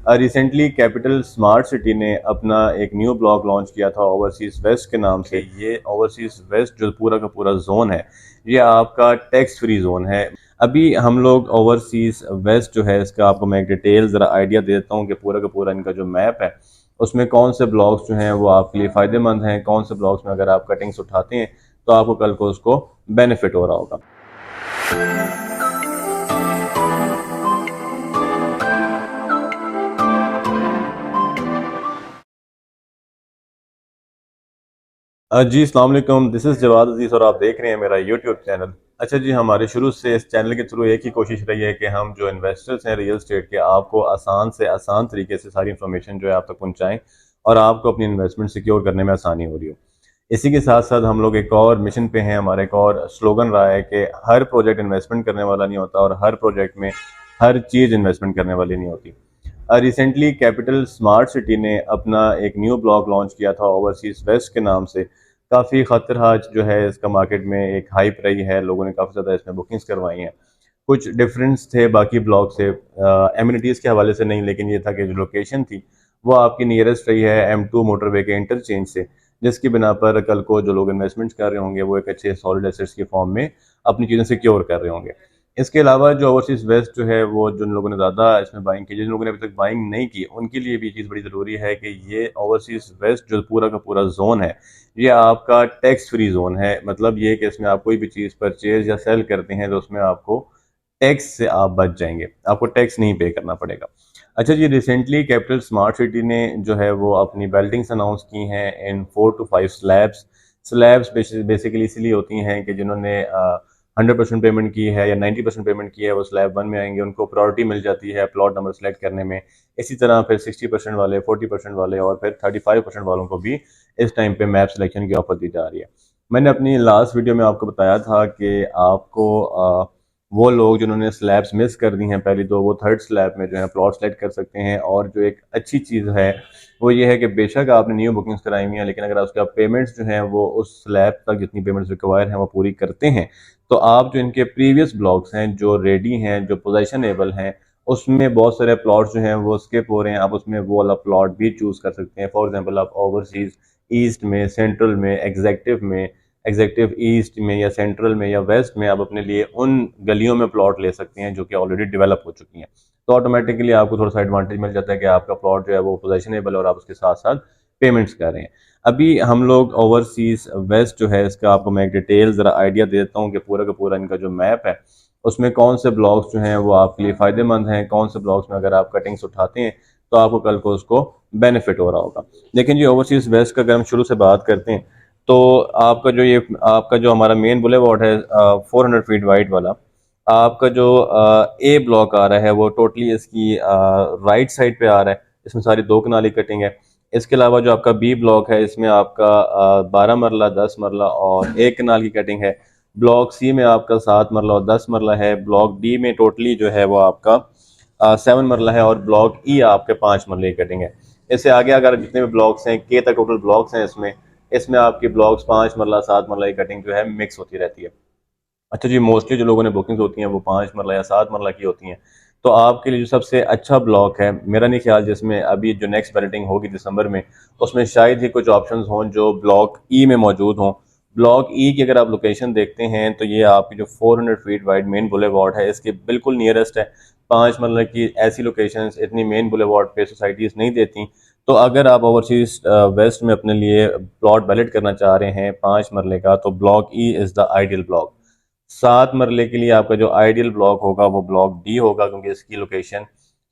Recently capital smart city ने अपना एक न्यू ब्लॉक लॉन्च किया था ओवरसीज़ वेस्ट के नाम से। ये ओवरसीज़ वेस्ट जो पूरा का पूरा जोन है, ये आपका टैक्स फ्री जोन है। अभी हम लोग ओवरसीज़ वेस्ट जो है, इसका आपको मैं एक डिटेल ज़रा आइडिया दे देता हूँ कि पूरा का पूरा इनका जो मैप है उसमें कौन से ब्लॉक्स जो हैं वो आपके लिए फ़ायदेमंद हैं, कौन से ब्लॉक्स में अगर आप कटिंग्स उठाते हैं तो आपको कल को उसको बेनिफिट हो रहा होगा। जी अस्सलाम वालेकुम, दिस इज़ जवाद अजीज़ और आप देख रहे हैं मेरा यूट्यूब चैनल। अच्छा जी, हमारे शुरू से इस चैनल के थ्रू एक ही कोशिश रही है कि हम जो इन्वेस्टर्स हैं रियल एस्टेट के, आपको आसान से आसान तरीके से सारी इन्फॉर्मेशन जो है आप तक पहुंचाएं और आपको अपनी इन्वेस्टमेंट सिक्योर करने में आसानी हो रही हो। इसी के साथ साथ हम लोग एक और मिशन पे हैं। हमारा एक और स्लोगन रहा है कि हर प्रोजेक्ट इन्वेस्टमेंट करने वाला नहीं होता और हर प्रोजेक्ट में हर चीज़ इन्वेस्टमेंट करने वाली नहीं होती। रिसेंटली कैपिटल स्मार्ट सिटी ने अपना एक न्यू ब्लॉक लॉन्च किया था ओवरसीज़ वेस्ट के नाम से। काफ़ी खतरनाक जो है इसका मार्केट में एक हाइप रही है, लोगों ने काफ़ी ज़्यादा इसमें बुकिंग्स करवाई हैं। कुछ डिफरेंस थे बाकी ब्लॉक से, एमिनिटीज़ के हवाले से नहीं, लेकिन ये था कि जो लोकेशन थी वो आपकी नियरेस्ट रही है M2 मोटरवे के इंटरचेंज से, जिसकी बिना पर कल को जो लोग इन्वेस्टमेंट्स कर रहे होंगे वो एक अच्छे सॉलिड एसेट्स की फॉर्म में अपनी चीज़ें सिक्योर कर रहे होंगे। इसके अलावा जो ओवरसीज़ वेस्ट जो है वो जिन लोगों ने ज़्यादा इसमें बाइंग की, जिन लोगों ने अभी तक बाइंग नहीं की, उनके लिए भी ये चीज़ बड़ी ज़रूरी है कि ये ओवरसीज़ वेस्ट जो पूरा का पूरा जोन है, ये आपका टैक्स फ्री जोन है। मतलब ये कि इसमें आप कोई भी चीज़ परचेज या सेल करते हैं तो उसमें आपको टैक्स से आप बच जाएंगे, आपको टैक्स नहीं पे करना पड़ेगा। अच्छा जी, रिसेंटली कैपिटल स्मार्ट सिटी ने जो है वो अपनी बेल्टिंग्स अनाउंस की हैं इन 4 to 5 स्लैब्स। स्लैब्स बेसिकली इसलिए होती हैं कि जिन्होंने 100% पेमेंट की है या 90% पेमेंट की है वो स्लैब 1 में आएंगे, उनको प्रायोरिटी मिल जाती है प्लॉट नंबर सेलेक्ट करने में। इसी तरह फिर 60% वाले, 40% वाले और फिर 35% वालों को भी इस टाइम पे मैप सिलेक्शन की ऑफर दी जा रही है। मैंने अपनी लास्ट वीडियो में आपको बताया था कि आपको वो लोग जिन्होंने स्लैब्स मिस कर दी हैं पहली, तो वो थर्ड स्लैब में जो है प्लॉट सेलेक्ट कर सकते हैं। और जो एक अच्छी चीज़ है वो ये है कि बेशक आपने न्यू बुकिंग्स कराई हुई हैं, लेकिन अगर उसके आप पेमेंट्स जो हैं वो उस स्लैब तक जितनी पेमेंट्स रिक्वायर हैं वो पूरी करते हैं, तो आप जो इनके प्रीवियस ब्लॉक्स हैं जो रेडी हैं, जो पोजेशनेबल हैं, उसमें बहुत सारे प्लॉट्स जो हैं वो स्किप हो रहे हैं, आप उसमें वो वाला प्लॉट भी चूज़ कर सकते हैं। फॉर एग्जांपल आप ओवरसीज़ ईस्ट में, सेंट्रल में, एग्जेक्टिव ईस्ट में या सेंट्रल में या वेस्ट में आप अपने लिए उन गलियों में प्लॉट ले सकते हैं जो कि ऑलरेडी डेवलप हो चुकी हैं। तो ऑटोमेटिकली आपको थोड़ा सा एडवांटेज मिल जाता है कि आपका प्लॉट जो है वो पोजेशनेबल और आप उसके साथ साथ पेमेंट्स कर रहे हैं। अभी हम लोग ओवरसीज वेस्ट जो है, इसका आपको मैं एक डिटेल ज़रा आइडिया दे देता हूँ कि पूरा का पूरा इनका जो मैप है उसमें कौन से ब्लॉक्स जो हैं वो आपके लिए फ़ायदेमंद हैं, कौन से ब्लॉक्स में अगर आप कटिंग्स उठाते हैं तो आपको कल को उसको बेनिफिट हो रहा होगा। लेकिन ये ओवरसीज़ वेस्ट का अगर हम शुरू से बात करते हैं तो आपका जो हमारा मेन बुलेवार्ड है 400 फीट वाइड वाला, आपका जो ए ब्लॉक आ रहा है वो टोटली इसकी राइट साइड पे आ रहा है। इसमें सारी 2 कनाली कटिंग है। इसके अलावा जो आपका बी ब्लॉक है इसमें आपका 12 मरला, 10 मरला और 1 कनाल की कटिंग है। ब्लॉक सी में आपका 7 मरला और 10 मरला है। ब्लॉक डी में टोटली जो है वो आपका 7 मरला है और ब्लॉक ई आपके 5 मरले की कटिंग है। इससे आगे अगर जितने भी ब्लॉक्स हैं, के तक टोटल ब्लॉक्स हैं इसमें, इसमें आपकी ब्लॉक्स 5 मरला, 7 मरला की कटिंग जो है मिक्स होती रहती है। अच्छा जी, मोस्टली जो लोगों ने बुकिंग्स होती हैं वो 5 मरला या 7 मरला की होती हैं। तो आपके लिए जो सबसे अच्छा ब्लॉक है, मेरा नहीं ख्याल जिसमें अभी जो नेक्स्ट बैलेटिंग होगी दिसंबर में, उसमें शायद ही कुछ ऑप्शंस हों जो ब्लॉक ई में मौजूद हों। ब्लॉक ई की अगर आप लोकेशन देखते हैं तो ये आपकी जो 400 फीट वाइड मेन बुलेवार्ड है इसके बिल्कुल नियरेस्ट है। 5 मरला की ऐसी लोकेशंस इतनी मेन बुलेवार्ड पे सोसाइटीज़ नहीं देती। तो अगर आप ओवरसीज वेस्ट में अपने लिए प्लॉट बैलेट करना चाह रहे हैं 5 मरले का, तो block E is the ideal block. 7 मरले के लिए आपका जो आइडियल ब्लॉक होगा वो ब्लॉक डी होगा, क्योंकि इसकी लोकेशन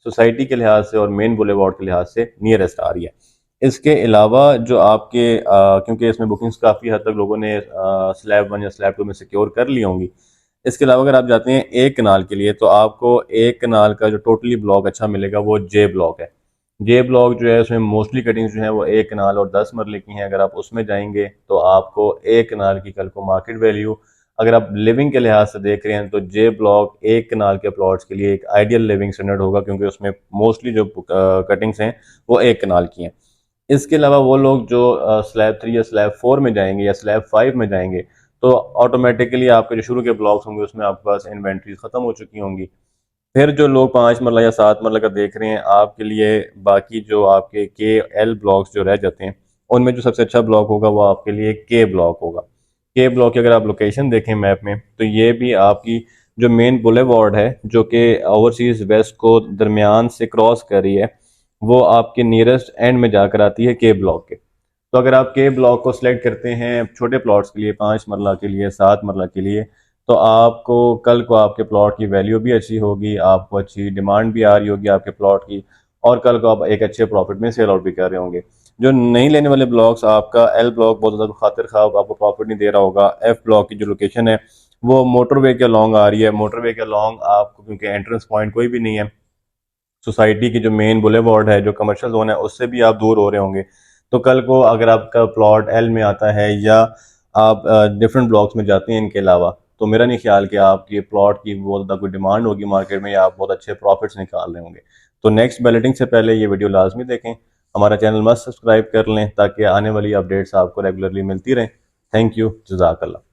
सोसाइटी के लिहाज से और मेन बुलेवार्ड के लिहाज से नियरेस्ट आ रही है। इसके अलावा जो आपके क्योंकि इसमें बुकिंग्स काफ़ी हद तक लोगों ने स्लैब 1 या स्लैब 2 में सिक्योर कर ली होंगी। इसके अलावा अगर आप जाते हैं 1 कनाल के लिए, तो आपको 1 कनाल का जो टोटली ब्लॉक अच्छा मिलेगा वो जे ब्लॉक है। जे ब्लॉक जो है उसमें मोस्टली कटिंग्स जो है वो 1 कनाल और 10 मरले की हैं। अगर आप उसमें जाएंगे तो आपको 1 कनाल की कल को मार्केट वैल्यू, अगर आप लिविंग के लिहाज से देख रहे हैं, तो जे ब्लॉक 1 कनाल के प्लॉट्स के लिए एक आइडियल लिविंग स्टैंडर्ड होगा, क्योंकि उसमें मोस्टली जो कटिंग्स हैं वो 1 कनाल की हैं। इसके अलावा वो लोग जो स्लैब 3 या स्लैब 4 में जाएंगे या स्लैब 5 में जाएंगे, तो ऑटोमेटिकली आपके जो शुरू के ब्लॉक्स होंगे उसमें आपके पास इन्वेंट्री ख़त्म हो चुकी होंगी। फिर जो लोग 5 मरला या 7 मरला का देख रहे हैं, आपके लिए बाकी जो आपके के एल ब्लॉक्स जो रह जाते हैं, उनमें जो सबसे अच्छा ब्लॉक होगा वो आपके लिए के ब्लॉक होगा। के ब्लॉक की अगर आप लोकेशन देखें मैप में, तो ये भी आपकी जो मेन बुलेवार्ड है जो कि ओवरसीज वेस्ट को दरमियान से क्रॉस कर रही है, वो आपके नियरेस्ट एंड में जाकर आती है के ब्लॉक के। तो अगर आप के ब्लॉक को सिलेक्ट करते हैं छोटे प्लॉट्स के लिए, 5 मरला के लिए, 7 मरला के लिए, तो आपको कल को आपके प्लॉट की वैल्यू भी अच्छी होगी, आपको अच्छी डिमांड भी आ रही होगी आपके प्लॉट की, और कल को आप एक अच्छे प्रॉफिट में सेल आउट भी कर रहे होंगे। जो नहीं लेने वाले ब्लॉक्स, आपका एल ब्लॉक बहुत ज़्यादा खातिर ख्वाब आपको प्रॉफिट नहीं दे रहा होगा। एफ ब्लॉक की जो लोकेशन है वो मोटरवे के अलॉन्ग आ रही है, मोटरवे के अलॉन्ग आपको क्योंकि एंट्रेंस पॉइंट कोई भी नहीं है, सोसाइटी की जो मेन बुलेवार्ड है, जो कमर्शियल जोन है, उससे भी आप दूर हो रहे होंगे। तो कल को अगर आपका प्लॉट एल में आता है या आप डिफरेंट ब्लॉक्स में जाते हैं इनके अलावा, तो मेरा नहीं ख्याल कि आपकी प्लॉट की बहुत ज़्यादा कोई डिमांड होगी मार्केट में, या आप बहुत अच्छे प्रॉफिट्स निकाल रहे होंगे। तो नेक्स्ट बैलेटिंग से पहले ये वीडियो लाजमी देखें, हमारा चैनल मस्त सब्सक्राइब कर लें ताकि आने वाली अपडेट्स आपको रेगुलरली मिलती रहें। थैंक यू, जज़ाकल्लाह।